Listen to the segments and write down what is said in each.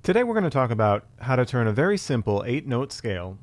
Today we're going to talk about how to turn a very simple 8-note scale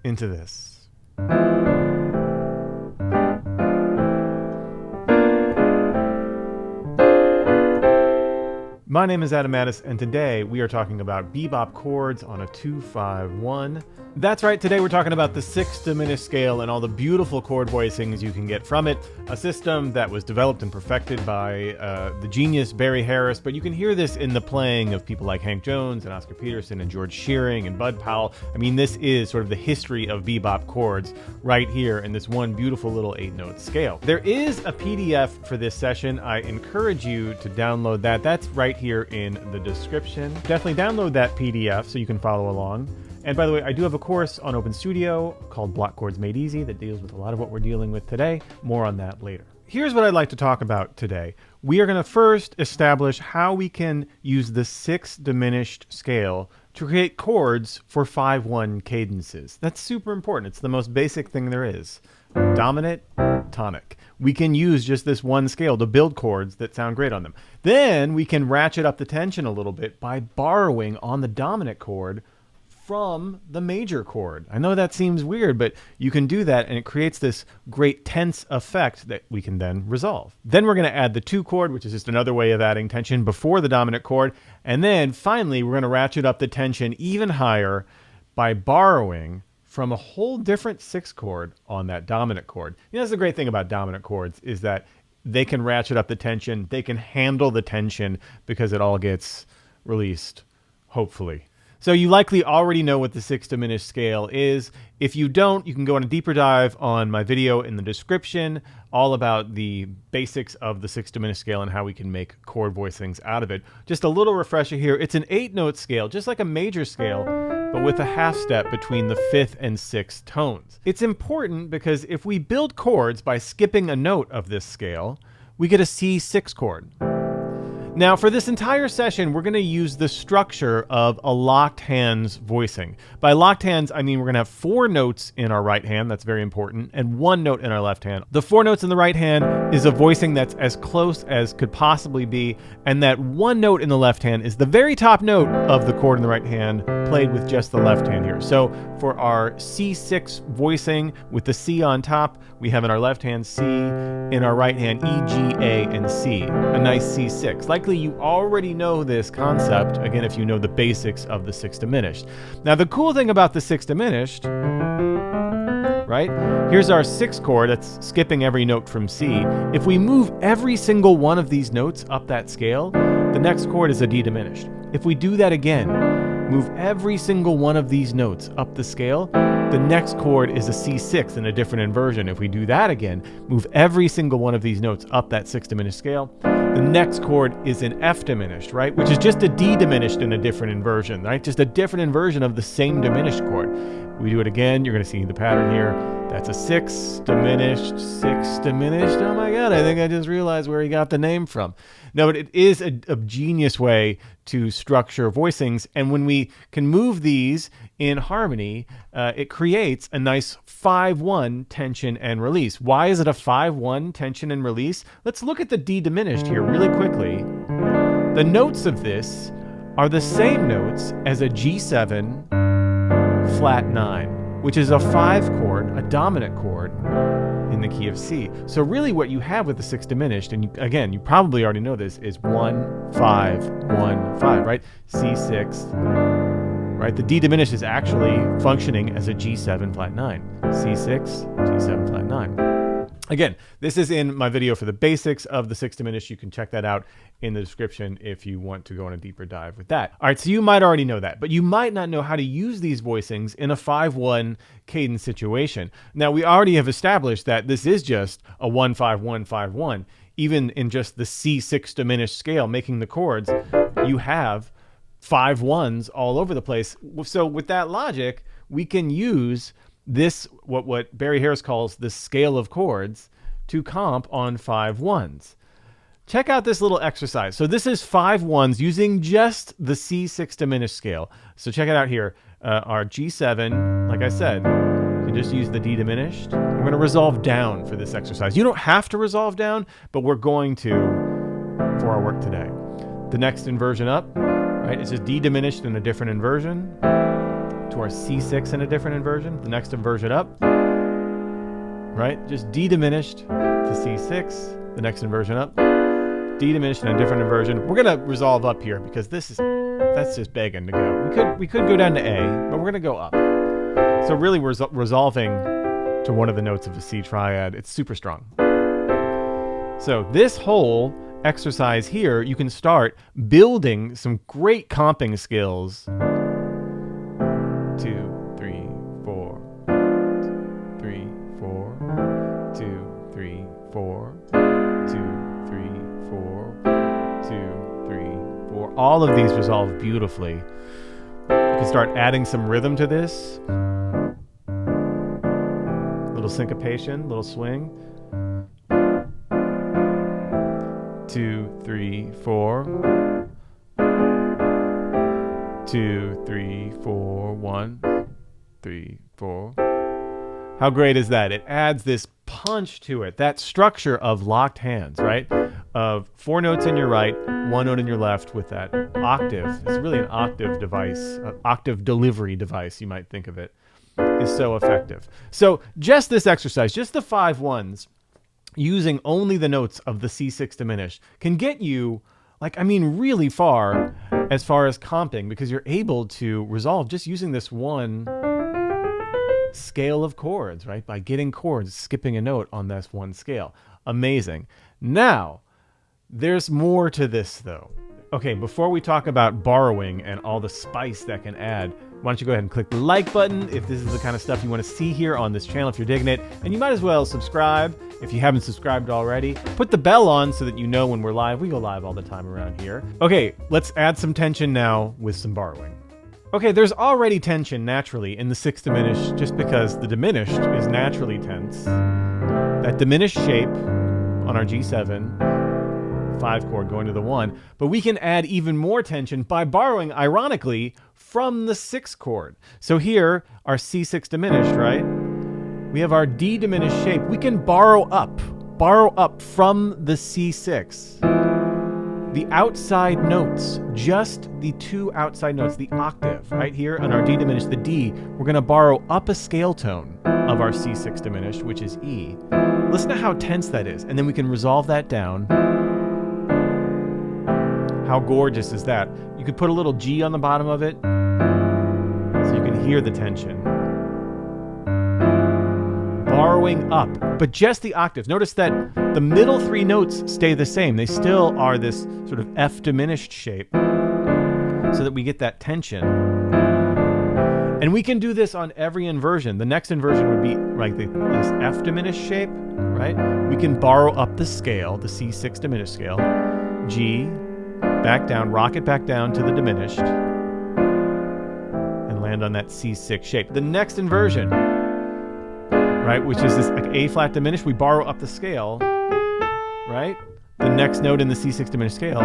into this. My name is Adam Mattis, and today we are talking about bebop chords on a 2-5-1. That's right, today we're talking about the 6th diminished scale and all the beautiful chord voicings you can get from it. A system that was developed and perfected by the genius Barry Harris, but you can hear this in the playing of people like Hank Jones and Oscar Peterson and George Shearing and Bud Powell. I mean, this is sort of the history of bebop chords right here in this one beautiful little 8-note scale. There is a PDF for this session. I encourage you to download that. That's right here in the description. Definitely download that PDF so you can follow along. And by the way, I do have a course on Open Studio called Block Chords Made Easy that deals with a lot of what we're dealing with today. More on that later. Here's what I'd like to talk about today. We are going to first establish how we can use the 6th diminished scale to create chords for 5-1 cadences. That's super important. It's the most basic thing there is. Dominant, tonic. We can use just this one scale to build chords that sound great on them. Then we can ratchet up the tension a little bit by borrowing on the dominant chord from the major chord. I know that seems weird, but you can do that and it creates this great tense effect that we can then resolve. Then we're going to add the 2 chord, which is just another way of adding tension before the dominant chord. And then finally, we're going to ratchet up the tension even higher by borrowing from a whole different 6 chord on that dominant chord. You know, that's the great thing about dominant chords is that they can ratchet up the tension. They can handle the tension because it all gets released, hopefully. So you likely already know what the 6th diminished scale is. If you don't, you can go on a deeper dive on my video in the description, all about the basics of the 6th diminished scale and how we can make chord voicings out of it. Just a little refresher here. It's an 8-note scale, just like a major scale, but with a half step between the 5th and 6th tones. It's important because if we build chords by skipping a note of this scale, we get a C6 chord. Now, for this entire session, we're going to use the structure of a locked hands voicing. By locked hands, I mean we're going to have 4 notes in our right hand. That's very important. And 1 note in our left hand. The 4 notes in the right hand is a voicing that's as close as could possibly be. And that 1 note in the left hand is the very top note of the chord in the right hand played with just the left hand here. So for our C6 voicing with the C on top, we have in our left hand C, in our right hand E, G, A, and C. A nice C6. Likely you already know this concept, again, if you know the basics of the 6th diminished. Now, the cool thing about the 6th diminished, right? Here's our 6th chord, that's skipping every note from C. If we move every single one of these notes up that scale, the next chord is a D diminished. If we do that again, move every single one of these notes up the scale, the next chord is a C6 in a different inversion. If we do that again, move every single one of these notes up that 6th diminished scale, the next chord is an F diminished, right? Which is just a D diminished in a different inversion, right? Just a different inversion of the same diminished chord. We do it again, you're going to see the pattern here. That's a 6 diminished, 6 diminished. Oh my God, I think I just realized where he got the name from. No, but it is a genius way to structure voicings. And when we can move these in harmony, it creates a nice 5-1 tension and release. Why is it a 5-1 tension and release? Let's look at the D diminished here really quickly. The notes of this are the same notes as a G7 flat 9, which is a 5 chord, a dominant chord in the key of C. So really what you have with the 6th diminished, and again, you probably already know this, is 1, 5, 1, 5, right? C6, right? The D diminished is actually functioning as a G7 flat 9. C6, G7 flat 9. Again, this is in my video for the basics of the 6th diminished. You can check that out in the description if you want to go on a deeper dive with that. All right, so you might already know that, but you might not know how to use these voicings in a 5-1 cadence situation. Now, we already have established that this is just a 1-5-1-5-1. Even in just the C6 diminished scale, making the chords, you have 5-1s all over the place. So with that logic, we can use this, what Barry Harris calls the scale of chords, to comp on 5-1s. Check out this little exercise. So this is 5-1s using just the C6 diminished scale. So check it out here. Our G7, like I said, you can just use the D diminished. We're going to resolve down for this exercise. You don't have to resolve down, but we're going to for our work today. the next inversion up, right? It's just D diminished in a different inversion to our C6 in a different inversion. The next inversion up, right? Just D diminished to C6, the next inversion up, D diminished in a different inversion. We're gonna resolve up here because that's just begging to go. We could go down to A, but we're gonna go up. So really we're resolving to one of the notes of a C triad. It's super strong. So this whole exercise here, you can start building some great comping skills. 2, 3, 4, 3, 4, 2, 3, 4, 2, 3, 4, 2, 3, 4. All of these resolve beautifully. You can start adding some rhythm to this. Little syncopation, little swing. 2, 3, 4. 2, 3, 4, 1, 3, 4. How great is that? It adds this punch to it, that structure of locked hands, right? Of 4 notes in your right, 1 note in your left with that octave. It's really an octave device, an octave delivery device, you might think of it, is so effective. So just this exercise, just the 5 ones, using only the notes of the C6 diminished, can get you, really far as comping, because you're able to resolve just using this one scale of chords, right? By getting chords, skipping a note on this one scale. Amazing. Now, there's more to this though. Okay, before we talk about borrowing and all the spice that can add, why don't you go ahead and click the like button if this is the kind of stuff you want to see here on this channel if you're digging it. And you might as well subscribe if you haven't subscribed already. Put the bell on so that you know when we're live. We go live all the time around here. Okay, let's add some tension now with some borrowing. Okay, there's already tension naturally in the 6th diminished just because the diminished is naturally tense. That diminished shape on our G7, 5 chord going to the 1, but we can add even more tension by borrowing, ironically, from the 6 chord. So here, our C6 diminished, right? We have our D diminished shape. We can borrow up from the C6. The outside notes, just the 2 outside notes, the octave, right here on our D diminished, the D, we're gonna borrow up a scale tone of our C6 diminished, which is E. Listen to how tense that is, and then we can resolve that down. How gorgeous is that? You could put a little G on the bottom of it so you can hear the tension. Borrowing up, but just the octaves. Notice that the middle 3 notes stay the same. They still are this sort of F diminished shape so that we get that tension. And we can do this on every inversion. The next inversion would be like this F diminished shape, right? We can borrow up the scale, the C6 diminished scale, G, back down, rock it back down to the diminished, and land on that C6 shape. The next inversion, right, which is this like A flat diminished, we borrow up the scale, right? The next note in the C6 diminished scale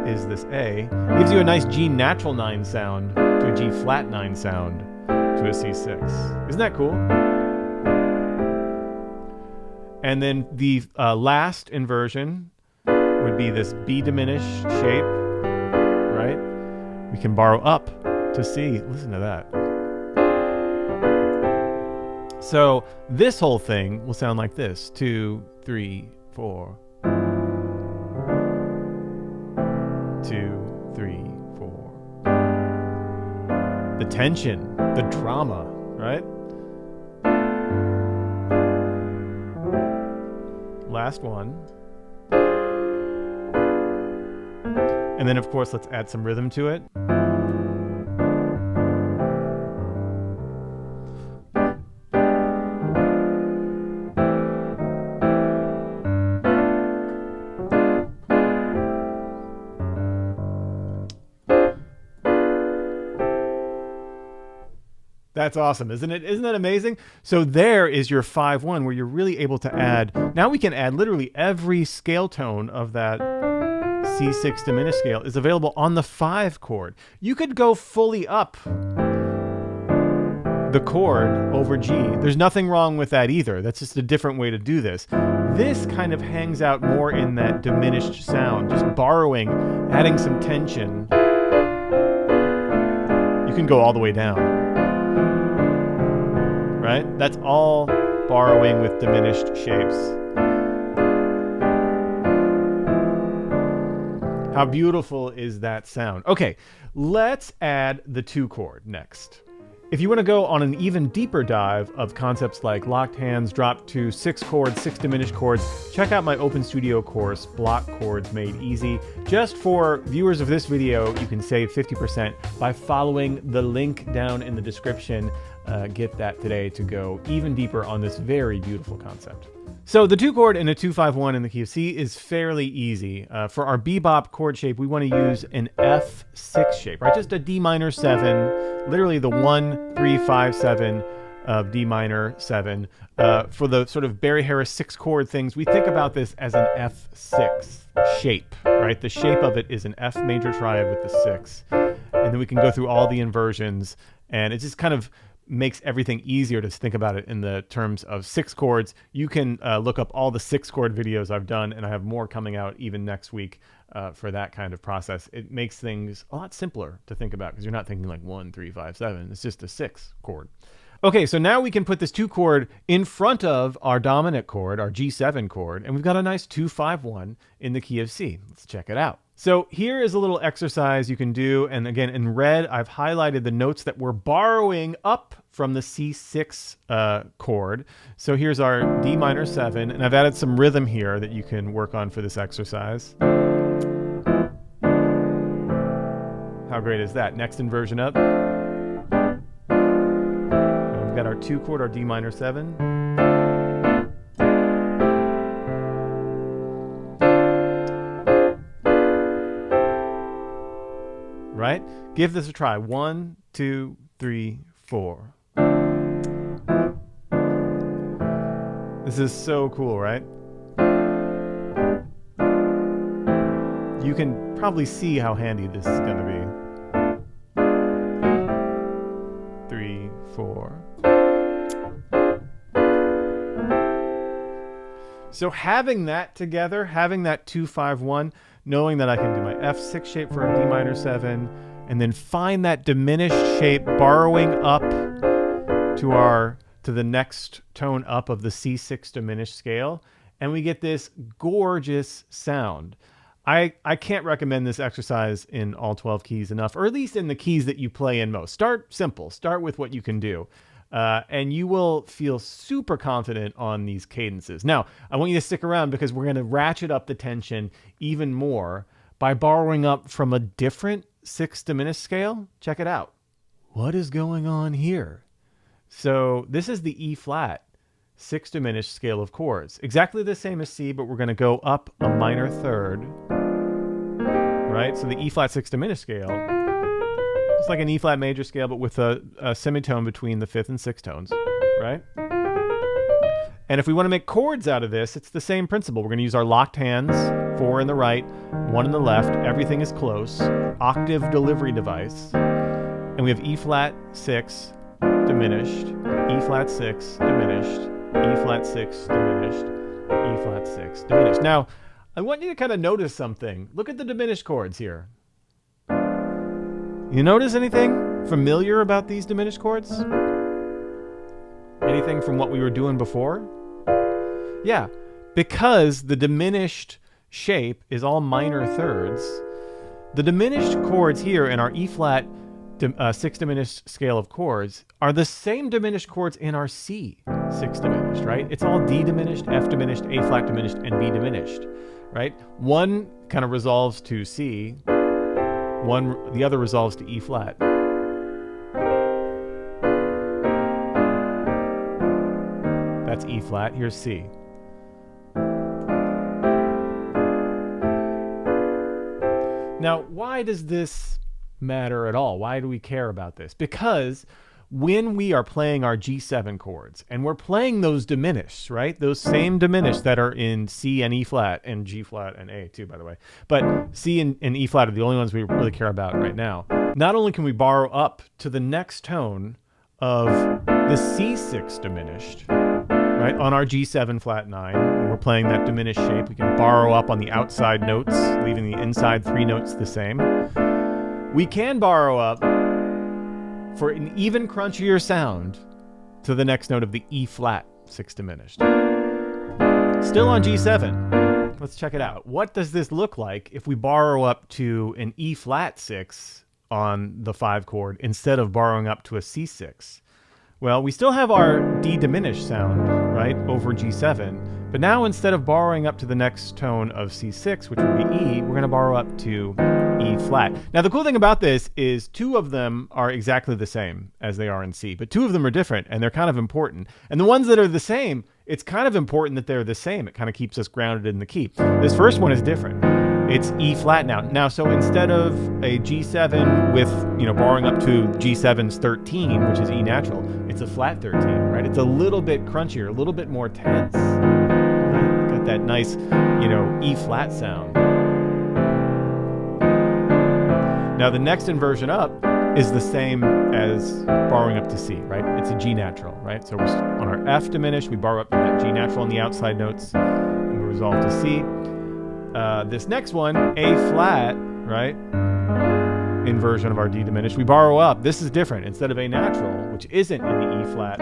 is this A. It gives you a nice G natural 9 sound to a G flat 9 sound to a C6. Isn't that cool? And then the last inversion would be this B diminished shape, right? We can borrow up to C. Listen to that. So this whole thing will sound like this. 2, 3, 4. 2, 3, 4. The tension, the drama, right? Last one. And then, of course, let's add some rhythm to it. That's awesome, isn't it? Isn't that amazing? So there is your 5-1 where you're really able to add, now we can add literally every scale tone of that C6 diminished scale is available on the 5 chord. You could go fully up the chord over G. There's nothing wrong with that either. That's just a different way to do this. This kind of hangs out more in that diminished sound, just borrowing, adding some tension. You can go all the way down, right? That's all borrowing with diminished shapes. How beautiful is that sound? Okay, let's add the 2 chord next. If you want to go on an even deeper dive of concepts like locked hands, drop to 6 chords, 6 diminished chords, check out my Open Studio course, Block Chords Made Easy. Just for viewers of this video, you can save 50% by following the link down in the description. Get that today to go even deeper on this very beautiful concept. So the 2 chord in a 2-5-1 in the key of C is fairly easy. For our bebop chord shape, we want to use an F6 shape, right? Just a D minor 7, literally the 1, 3, 5, 7 of D minor 7. For the sort of Barry Harris 6 chord things, we think about this as an F6 shape, right? The shape of it is an F major triad with the 6. And then we can go through all the inversions, and it just kind of makes everything easier to think about it in the terms of 6 chords. You can look up all the 6 chord videos I've done, and I have more coming out even next week for that kind of process. It makes things a lot simpler to think about because you're not thinking like 1, 3, 5, 7. It's just a 6 chord. Okay, so now we can put this 2 chord in front of our dominant chord, our G7 chord, and we've got a nice 2-5-1 in the key of C. Let's check it out. So here is a little exercise you can do, and again, in red, I've highlighted the notes that we're borrowing up from the C6 chord. So here's our D minor 7, and I've added some rhythm here that you can work on for this exercise. How great is that? Next inversion up. We've got our 2 chord, our D minor 7. Right? Give this a try. 1, 2, 3, 4. This is so cool, right? You can probably see how handy this is going to be. 3, 4. So having that together, having that 2-5-1, knowing that I can do my F6 shape for a D minor 7, and then find that diminished shape, borrowing up to the next tone up of the C6 diminished scale, and we get this gorgeous sound. I can't recommend this exercise in all 12 keys enough, or at least in the keys that you play in most. Start simple. Start with what you can do. And you will feel super confident on these cadences. Now, I want you to stick around because we're going to ratchet up the tension even more by borrowing up from a different 6 diminished scale. Check it out. What is going on here? So this is the E flat 6 diminished scale of chords. Exactly the same as C, but we're going to go up a minor third. Right? So the E flat 6 diminished scale. It's like an E flat major scale, but with a semitone between the 5th and 6th tones, right? And if we want to make chords out of this, it's the same principle. We're going to use our locked hands, 4 in the right, 1 in the left. Everything is close. Octave delivery device. And we have E flat 6 diminished, E flat 6 diminished, E flat 6 diminished, E flat 6 diminished. Now, I want you to kind of notice something. Look at the diminished chords here. You notice anything familiar about these diminished chords? Anything from what we were doing before? Yeah, because the diminished shape is all minor thirds. The diminished chords here in our E flat 6 diminished scale of chords are the same diminished chords in our C 6 diminished, right? It's all D diminished, F diminished, A flat diminished, and B diminished, right? One kind of resolves to C. The other resolves to E flat. That's E flat. Here's C. Now, why does this matter at all? Why do we care about this? Because when we are playing our G7 chords, and we're playing those diminished, right? Those same diminished that are in C and E flat, and G flat and A too, by the way. But C and E flat are the only ones we really care about right now. Not only can we borrow up to the next tone of the C6 diminished, right? On our G7 flat 9, when we're playing that diminished shape, we can borrow up on the outside notes, leaving the inside 3 notes the same. We can borrow up for an even crunchier sound to the next note of the E flat 6 diminished. Still on G7. Let's check it out. What does this look like if we borrow up to an E flat 6 on the 5 chord instead of borrowing up to a C6? Well, we still have our D diminished sound, right, over G7, but now instead of borrowing up to the next tone of C6, which would be E, we're going to borrow up to E flat. Now, the cool thing about this is 2 of them are exactly the same as they are in C, but 2 of them are different, and they're kind of important. And the ones that are the same, it's kind of important that they're the same. It kind of keeps us grounded in the key. This first one is different. It's E flat now. So instead of a G7 with, borrowing up to G7's 13, which is E natural, it's a flat 13, right? It's a little bit crunchier, a little bit more tense. Right? Got that nice, E flat sound. Now the next inversion up is the same as borrowing up to C, right? It's a G natural, right? So we're on our F diminished, we borrow up to that G natural on the outside notes, and we resolve to C. This next one, A flat, right? Inversion of our D diminished. We borrow up. This is different. Instead of A natural, which isn't in the E flat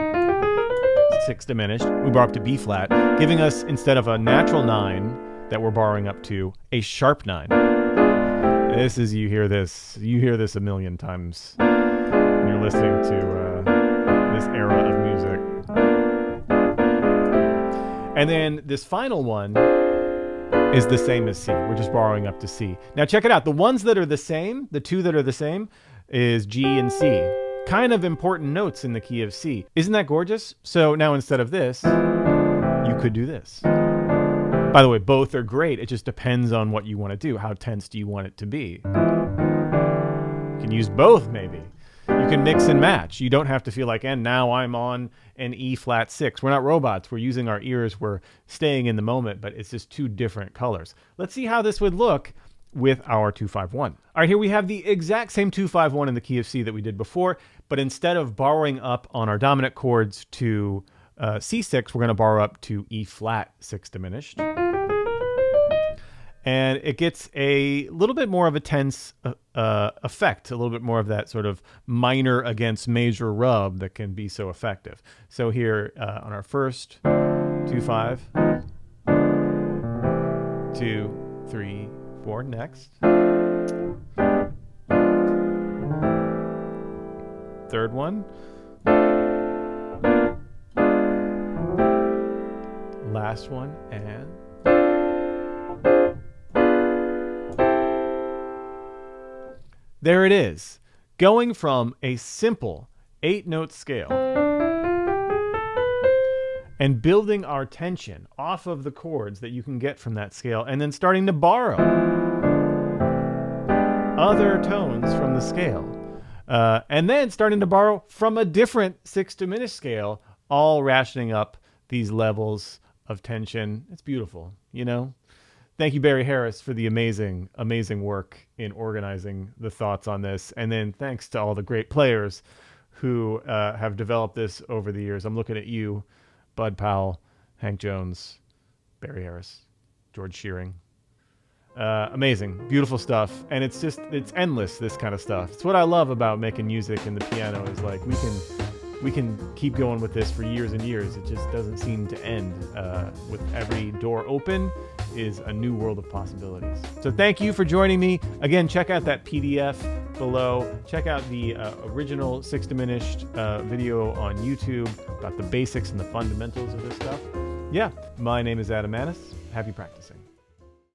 6 diminished, we borrow up to B flat, giving us, instead of a natural 9 that we're borrowing up to, a sharp 9. This is, you hear this a million times when you're listening to this era of music. And then this final one is the same as C. We're just borrowing up to C. Now check it out. The ones that are the same, the 2 that are the same, is G and C. Kind of important notes in the key of C. Isn't that gorgeous? So now instead of this, you could do this. By the way, both are great. It just depends on what you want to do. How tense do you want it to be? You can use both, maybe. You can mix and match. You don't have to feel like, and now I'm on an E flat 6. We're not robots. We're using our ears. We're staying in the moment, but it's just 2 different colors. Let's see how this would look with our 2-5-1. All right, here we have the exact same 2-5-1 in the key of C that we did before, but instead of borrowing up on our dominant chords to C6, we're going to borrow up to E flat 6 diminished. And it gets a little bit more of a tense effect, a little bit more of that sort of minor against major rub that can be so effective. So here on our first 2-5, 2, 3, 4, next. Third one. Last one, and there it is, going from a simple 8-note scale and building our tension off of the chords that you can get from that scale, and then starting to borrow other tones from the scale, and then starting to borrow from a different 6 diminished scale, all ratcheting up these levels of tension. It's beautiful, Thank you, Barry Harris, for the amazing, amazing work in organizing the thoughts on this. And then thanks to all the great players who have developed this over the years. I'm looking at you, Bud Powell, Hank Jones, Barry Harris, George Shearing. Amazing, beautiful stuff. And it's endless, this kind of stuff. It's what I love about making music and the piano is like we can keep going with this for years and years. It just doesn't seem to end. With every door open is a new world of possibilities. So thank you for joining me. Again, check out that PDF below. Check out the original 6 diminished video on YouTube about the basics and the fundamentals of this stuff. Yeah, my name is Adam Manis. Happy practicing.